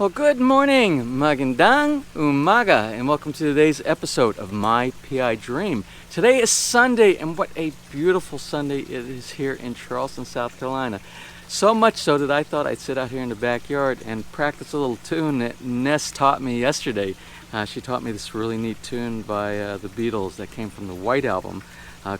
Well, good morning, magandang umaga, and welcome to today's episode of My PI Dream. Today is Sunday, and what a beautiful Sunday it is here in Charleston, South Carolina. So much so that I thought I'd sit out here in the backyard and practice a little tune that Ness taught me yesterday. She taught me this really neat tune by the Beatles that came from the White Album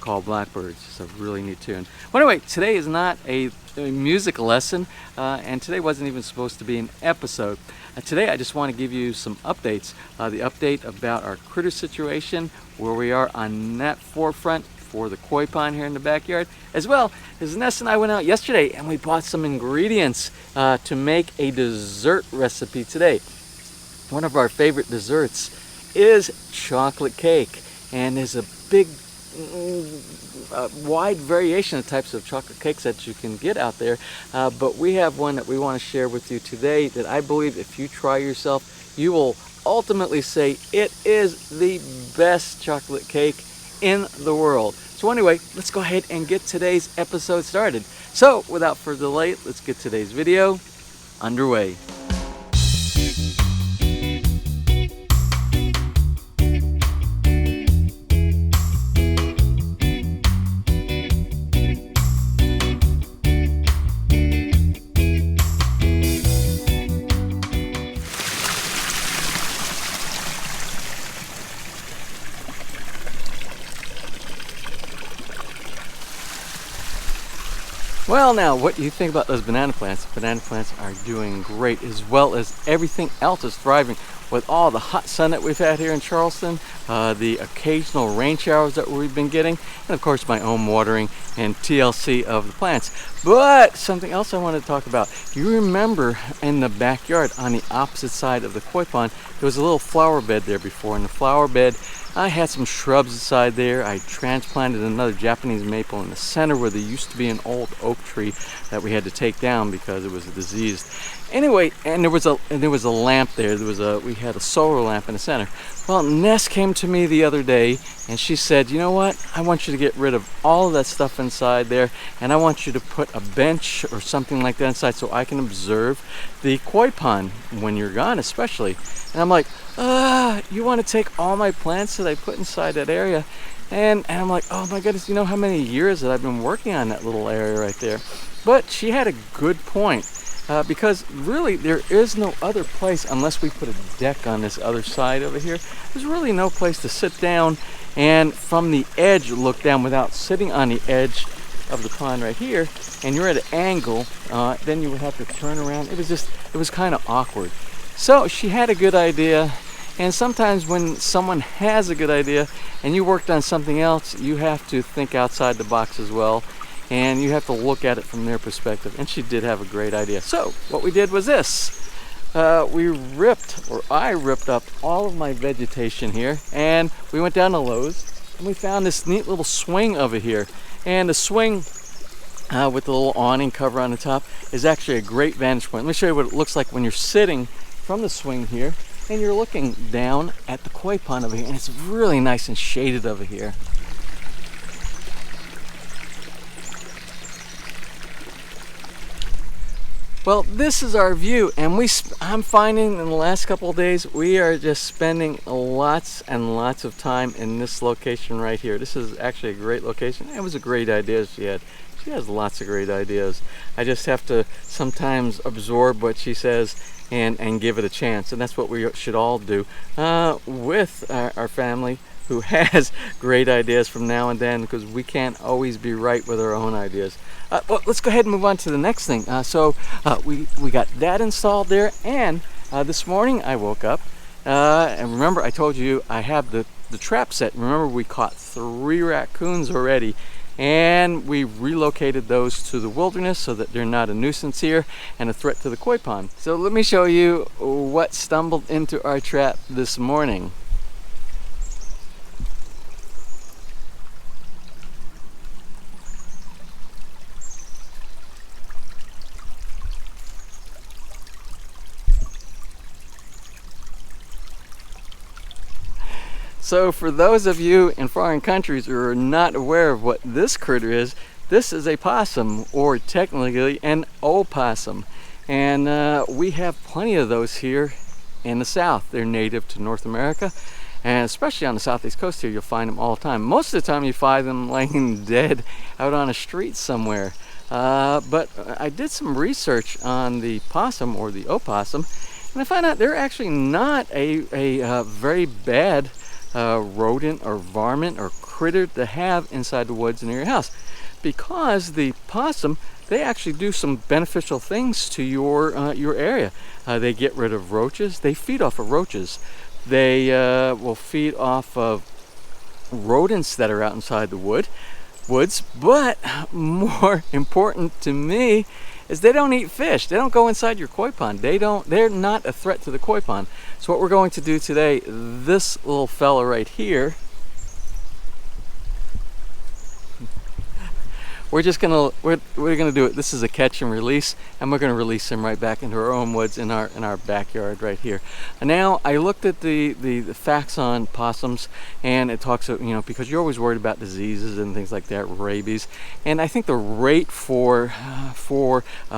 called Blackbird. It's a really neat tune. Well, anyway, today is not a music lesson, and today wasn't even supposed to be an episode. Today I just want to give you some updates. The update about our critter situation, where we are on that forefront for the koi pond here in the backyard, as well as Ness and I went out yesterday and we bought some ingredients to make a dessert recipe today. One of our favorite desserts is chocolate cake, and there's a big wide variation of types of chocolate cakes that you can get out there, but we have one that we want to share with you today that I believe if you try yourself, you will ultimately say it is the best chocolate cake in the world. So anyway, let's go ahead and get today's episode started. So without further delay, let's get today's video underway. Well, now, what do you think about those banana plants? Banana plants are doing great, as well as everything else is thriving. With all the hot sun that we've had here in Charleston, the occasional rain showers that we've been getting, and of course my own watering and TLC of the plants. But something else I wanted to talk about. You remember in the backyard on the opposite side of the koi pond, there was a little flower bed there before. In the flower bed, I had some shrubs inside there. I transplanted another Japanese maple in the center where there used to be an old oak tree that we had to take down because it was diseased. Anyway, and there was a lamp there. We had a solar lamp in the center. Well, Ness came to me the other day and she said, you know what? I want you to get rid of all of that stuff inside there, and I want you to put a bench or something like that inside so I can observe the koi pond when you're gone, especially. And I'm like, you want to take all my plants that I put inside that area? And I'm like, oh my goodness, you know how many years that I've been working on that little area right there? But she had a good point, because really there is no other place unless we put a deck on this other side over here. There's really no place to sit down and from the edge look down without sitting on the edge of the pond right here, and you're at an angle, then you would have to turn around. It was kind of awkward. So she had a good idea, and sometimes when someone has a good idea and you worked on something else, you have to think outside the box as well, and you have to look at it from their perspective. And she did have a great idea. So what we did was this. I ripped up all of my vegetation here, and we went down to Lowe's and we found this neat little swing over here. And the swing with the little awning cover on the top is actually a great vantage point. Let me show you what it looks like when you're sitting from the swing here and you're looking down at the koi pond over here, and it's really nice and shaded over here. Well, this is our view, and I'm finding in the last couple of days we are just spending lots and lots of time in this location right here. This is actually a great location. It was a great idea she had. She has lots of great ideas. I just have to sometimes absorb what she says and give it a chance, and that's what we should all do with our family, who has great ideas from now and then, because we can't always be right with our own ideas. Well, let's go ahead and move on to the next thing. We got that installed there, and this morning I woke up, and remember I told you I have the trap set. Remember, we caught 3 raccoons already, and we relocated those to the wilderness so that they're not a nuisance here and a threat to the koi pond. So let me show you what stumbled into our trap this morning. So for those of you in foreign countries who are not aware of what this critter is, this is a possum, or technically an opossum. And we have plenty of those here in the South. They're native to North America, and especially on the southeast coast here, you'll find them all the time. Most of the time you find them laying dead out on a street somewhere. But I did some research on the possum, or the opossum, and I found out they're actually not a very bad rodent or varmint or critter to have inside the woods near your house, because the possum, they actually do some beneficial things to your area. They get rid of roaches. They feed off of roaches. They will feed off of rodents that are out inside the woods. But more important to me is they don't eat fish. They don't go inside your koi pond. They're not a threat to the koi pond. So what we're going to do today, this little fella right here, we're gonna do it. This is a catch and release, and we're gonna release him right back into our own woods in our backyard right here. And now I looked at the facts on possums, and it talks, because you're always worried about diseases and things like that, rabies. And I think the rate for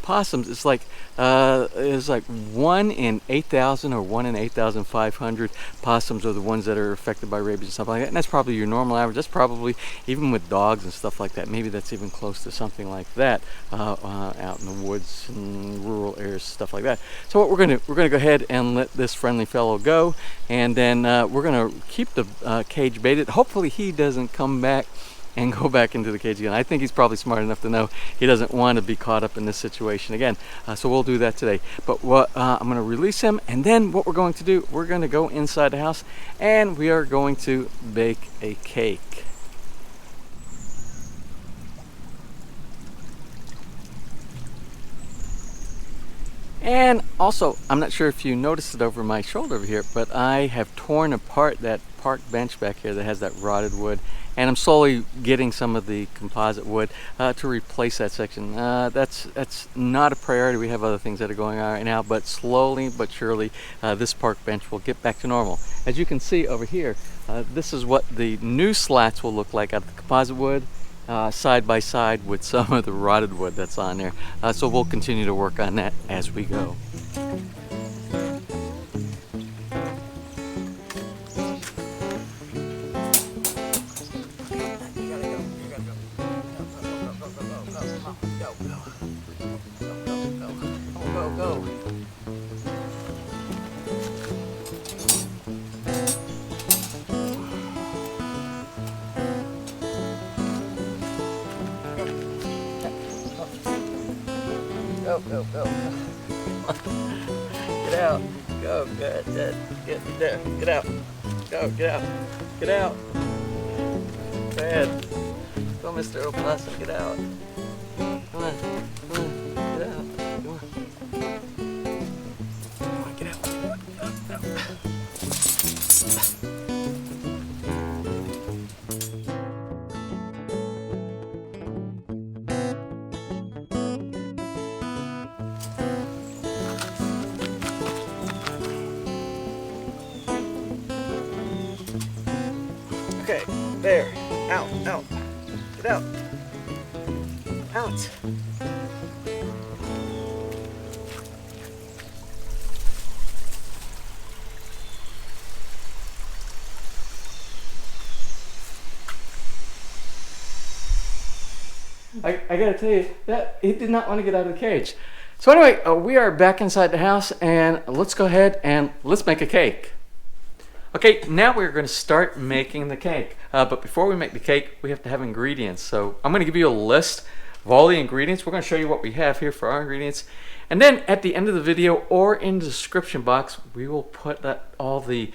possums is like 1 in 8,000 or 1 in 8,500 possums are the ones that are affected by rabies and stuff like that. And that's probably your normal average. That's probably, even with dogs and stuff like that, maybe that's even close to something like that out in the woods and rural areas, stuff like that. So what we're going to go ahead and let this friendly fellow go, and then we're going to keep the cage baited. Hopefully he doesn't come back and go back into the cage again. I think he's probably smart enough to know he doesn't want to be caught up in this situation again. So we'll do that today. But I'm going to release him, and then what we're going to do, we're going to go inside the house, and we are going to bake a cake. And also, I'm not sure if you noticed it over my shoulder over here, but I have torn apart that park bench back here that has that rotted wood, and I'm slowly getting some of the composite wood to replace that section. That's not a priority. We have other things that are going on right now, but slowly but surely this park bench will get back to normal. As you can see over here, this is what the new slats will look like out of the composite wood, side by side with some of the rotted wood that's on there. So we'll continue to work on that as we go. Go. Go. Get out. Go. Good. Get there. Get out. Go. Get out. Bad. Go, Mr. Opossum. Get out. Come on. Get out. Come on, get out. Go. Okay, there. Out. Get out. Out. I gotta tell you, that he did not want to get out of the cage. So anyway, we are back inside the house, and let's go ahead and let's make a cake. Okay, now we're going to start making the cake. But before we make the cake, we have to have ingredients. So I'm going to give you a list of all the ingredients. We're going to show you what we have here for our ingredients. And then at the end of the video or in the description box, we will put all the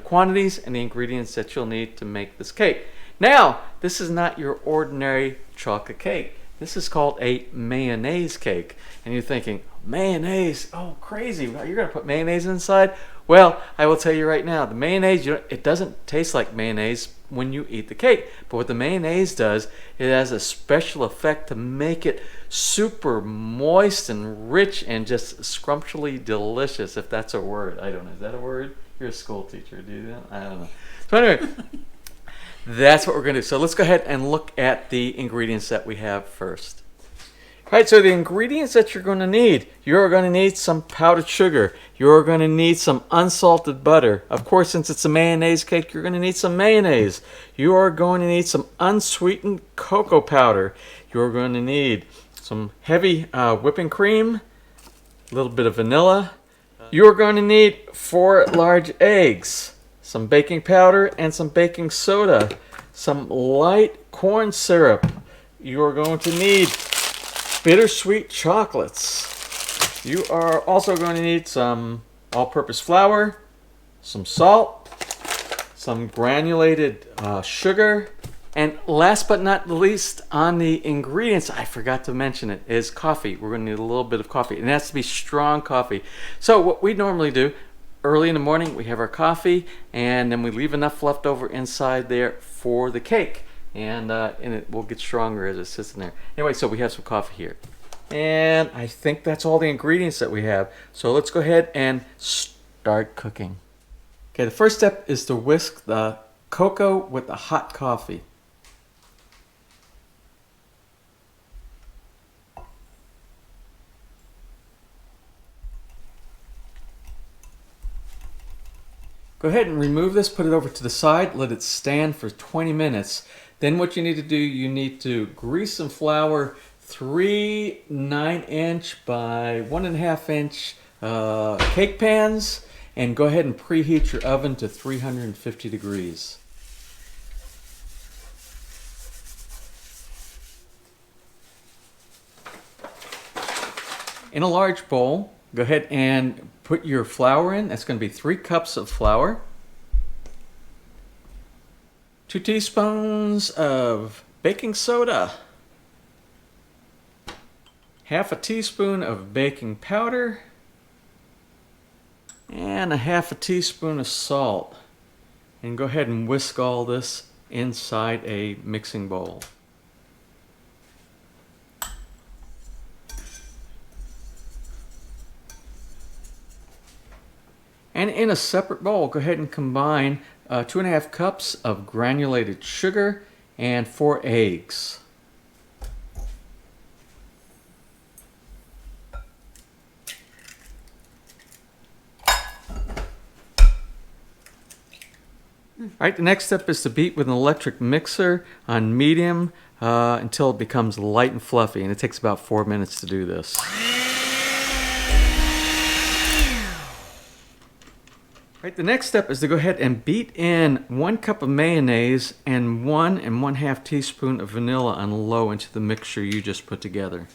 quantities and the ingredients that you'll need to make this cake. Now, this is not your ordinary chocolate cake. This is called a mayonnaise cake. And you're thinking, mayonnaise? Oh, crazy. You're going to put mayonnaise inside? Well, I will tell you right now, the mayonnaise, it doesn't taste like mayonnaise when you eat the cake. But what the mayonnaise does, it has a special effect to make it super moist and rich and just scrumptiously delicious, if that's a word. I don't know. Is that a word? You're a school teacher. Do you do that? I don't know. So anyway, that's what we're going to do. So let's go ahead and look at the ingredients that we have first. All Alright, so the ingredients that you're going to need. You're going to need some powdered sugar. You're going to need some unsalted butter. Of course, since it's a mayonnaise cake, you're going to need some mayonnaise. You are going to need some unsweetened cocoa powder. You're going to need some heavy whipping cream, a little bit of vanilla. You're going to need 4 large eggs, some baking powder and some baking soda, some light corn syrup. You're going to need bittersweet chocolates. You are also going to need some all-purpose flour, some salt, some granulated sugar, and last but not least on the ingredients, I forgot to mention it, is coffee. We're going to need a little bit of coffee, and it has to be strong coffee. So what we normally do, early in the morning we have our coffee, and then we leave enough left over inside there for the cake. And it will get stronger as it sits in there. Anyway, so we have some coffee here. And I think that's all the ingredients that we have. So let's go ahead and start cooking. Okay, the first step is to whisk the cocoa with the hot coffee. Go ahead and remove this, put it over to the side, let it stand for 20 minutes. Then what you need to do, you need to grease and flour 3 9-inch by 1.5-inch cake pans, and go ahead and preheat your oven to 350 degrees. In a large bowl, go ahead and put your flour in. That's going to be 3 cups of flour. 2 teaspoons of baking soda, 1/2 teaspoon of baking powder, and 1/2 teaspoon of salt. And go ahead and whisk all this inside a mixing bowl. And in a separate bowl, go ahead and combine 2.5 cups of granulated sugar and 4 eggs. Alright, the next step is to beat with an electric mixer on medium until it becomes light and fluffy, and it takes about 4 minutes to do this. Right, the next step is to go ahead and beat in 1 cup of mayonnaise and 1 1/2 teaspoon of vanilla on low into the mixture you just put together.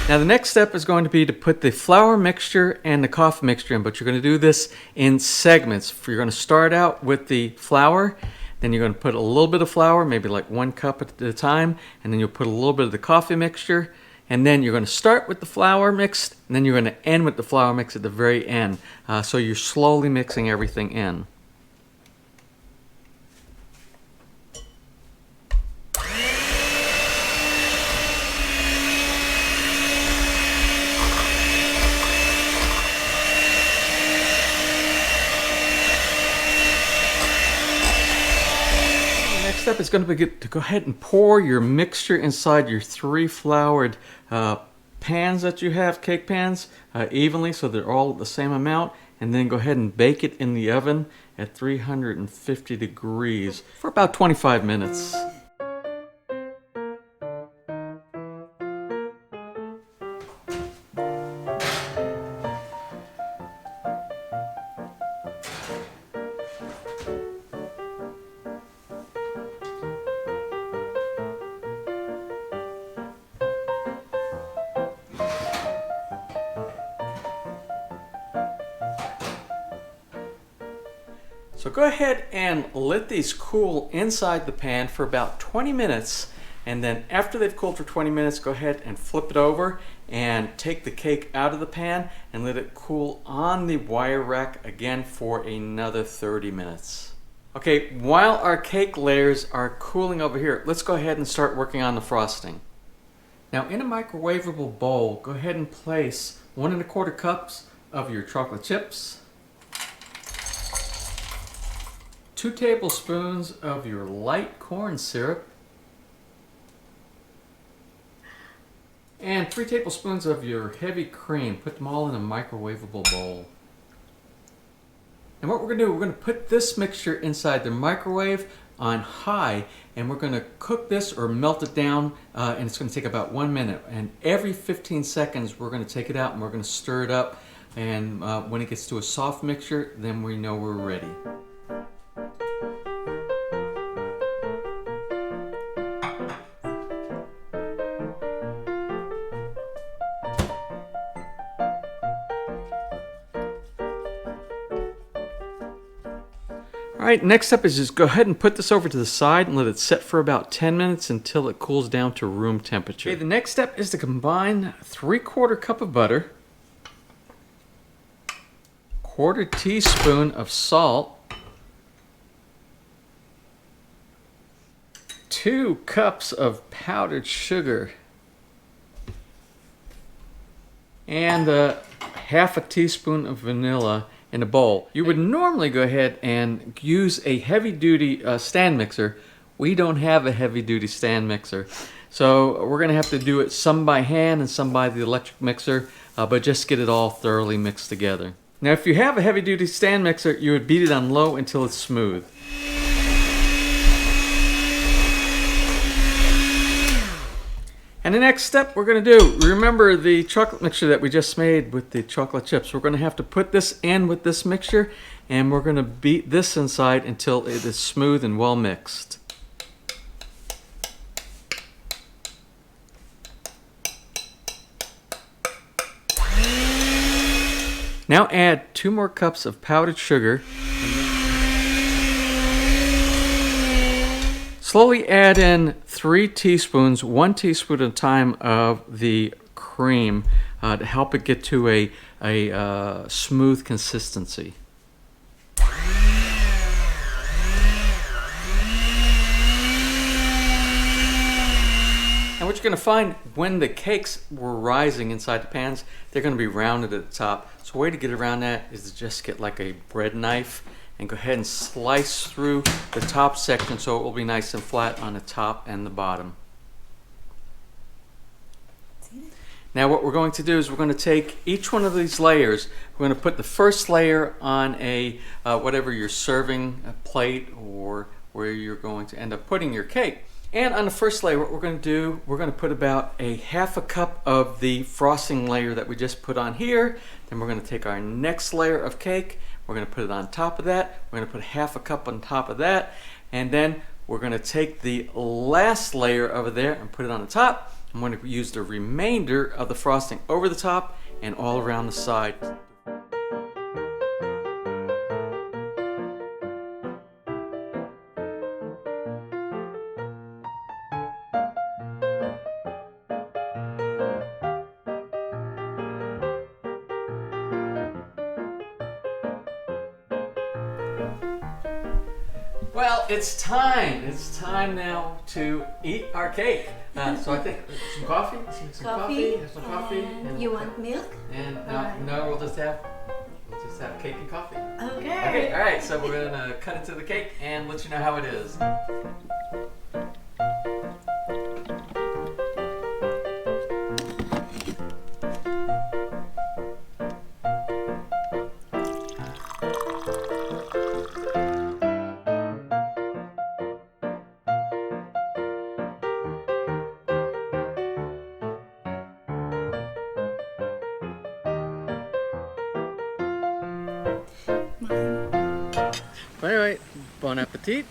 Now the next step is going to be to put the flour mixture and the coffee mixture in, but you're going to do this in segments. You're going to start out with the flour, then you're going to put a little bit of flour, maybe like 1 cup at a time, and then you'll put a little bit of the coffee mixture, and then you're going to start with the flour mixed, and then you're going to end with the flour mix at the very end. So you're slowly mixing everything in. Step is going to be to go ahead and pour your mixture inside your 3 floured pans that you have, cake pans, evenly so they're all the same amount, and then go ahead and bake it in the oven at 350 degrees for about 25 minutes. So go ahead and let these cool inside the pan for about 20 minutes, and then after they've cooled for 20 minutes, go ahead and flip it over and take the cake out of the pan and let it cool on the wire rack again for another 30 minutes. Okay, while our cake layers are cooling over here, let's go ahead and start working on the frosting. Now in a microwavable bowl, go ahead and place 1¼ cups of your chocolate chips, 2 tablespoons of your light corn syrup, and 3 tablespoons of your heavy cream. Put them all in a microwavable bowl. And what we're going to do, we're going to put this mixture inside the microwave on high, and we're going to cook this or melt it down, and it's going to take about 1 minute. And every 15 seconds we're going to take it out and we're going to stir it up, and when it gets to a soft mixture, then we know we're ready. Alright, next up is just go ahead and put this over to the side and let it set for about 10 minutes until it cools down to room temperature. Okay, the next step is to combine 3/4 cup of butter, 1/4 teaspoon of salt, 2 cups of powdered sugar, and 1/2 teaspoon of vanilla in a bowl. You would normally go ahead and use a heavy-duty stand mixer. We don't have a heavy-duty stand mixer, so we're going to have to do it some by hand and some by the electric mixer, but just get it all thoroughly mixed together. Now if you have a heavy-duty stand mixer, you would beat it on low until it's smooth. And the next step we're going to do, remember the chocolate mixture that we just made with the chocolate chips. We're going to have to put this in with this mixture, and we're going to beat this inside until it is smooth and well mixed. Now add 2 more cups of powdered sugar. Slowly add in 3 teaspoons, 1 teaspoon at a time of the cream to help it get to a smooth consistency. And what you're going to find when the cakes were rising inside the pans, they're going to be rounded at the top. So a way to get around that is to just get like a bread knife and go ahead and slice through the top section so it will be nice and flat on the top and the bottom. Now what we're going to do is we're going to take each one of these layers, we're going to put the first layer on a whatever you're serving, a plate, or where you're going to end up putting your cake. And on the first layer, what we're going to do, we're going to put about a 1/2 cup of the frosting layer that we just put on here. Then we're going to take our next layer of cake, we're going to put it on top of that, we're going to put 1/2 cup on top of that, and then we're going to take the last layer over there and put it on the top. I'm going to use the remainder of the frosting over the top and all around the side. Well, it's time. It's time now to eat our cake. So I think some coffee. Some coffee. Have some coffee. And you want milk? And no, we'll just have cake and coffee. Okay. Okay. All right. So we're gonna cut into the cake and let you know how it is. Anyway, bon appetit.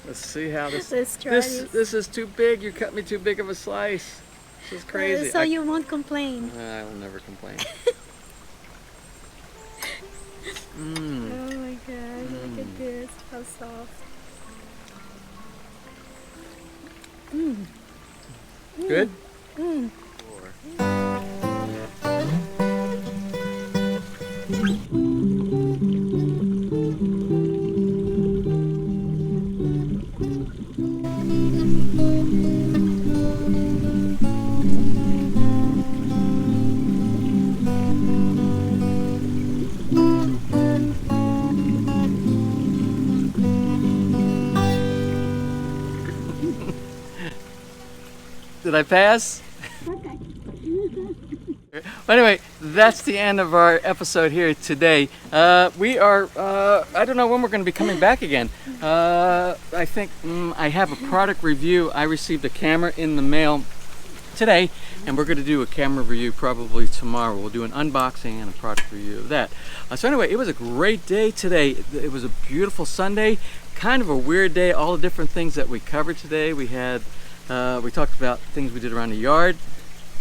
Let's see how this. Let's try this is too big. You cut me too big of a slice. This is crazy. So you won't complain. I will never complain. Oh my god, look at this. How soft. Good? Did I pass? Okay. Well, anyway, that's the end of our episode here today. We are, I don't know when we're going to be coming back again. I think I have a product review. I received a camera in the mail today, and we're going to do a camera review probably tomorrow. We'll do an unboxing and a product review of that. So anyway, it was a great day today. It was a beautiful Sunday, kind of a weird day. All the different things that we covered today. We had, we talked about things we did around the yard.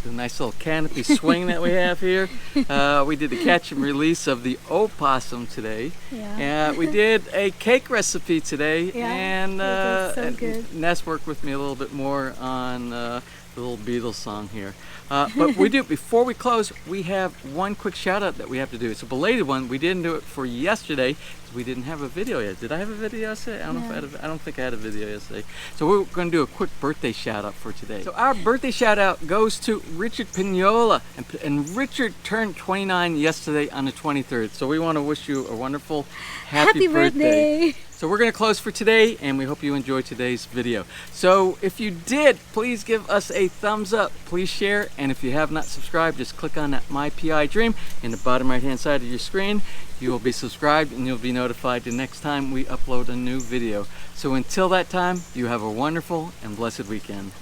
The nice little canopy swing that we have here. We did the catch and release of the Possum today. Yeah. We did a cake recipe today. Yeah, And, it was so good. Ness worked with me a little bit more on the little Beatles song here. But we do, before we close, we have one quick shout out that we have to do. It's a belated one. We didn't do it for yesterday because we didn't have a video yet. Did I have a video yesterday? I don't know if I had I don't think I had a video yesterday. So we're going to do a quick birthday shout out for today. So our birthday shout out goes to Richard Pignola. And Richard turned 29 yesterday on the 23rd. So we want to wish you a wonderful happy birthday. So we're going to close for today, and we hope you enjoyed today's video. So if you did, please give us a thumbs up. Please share, and if you have not subscribed, just click on that My PI Dream in the bottom right-hand side of your screen. You will be subscribed, and you'll be notified the next time we upload a new video. So until that time, you have a wonderful and blessed weekend.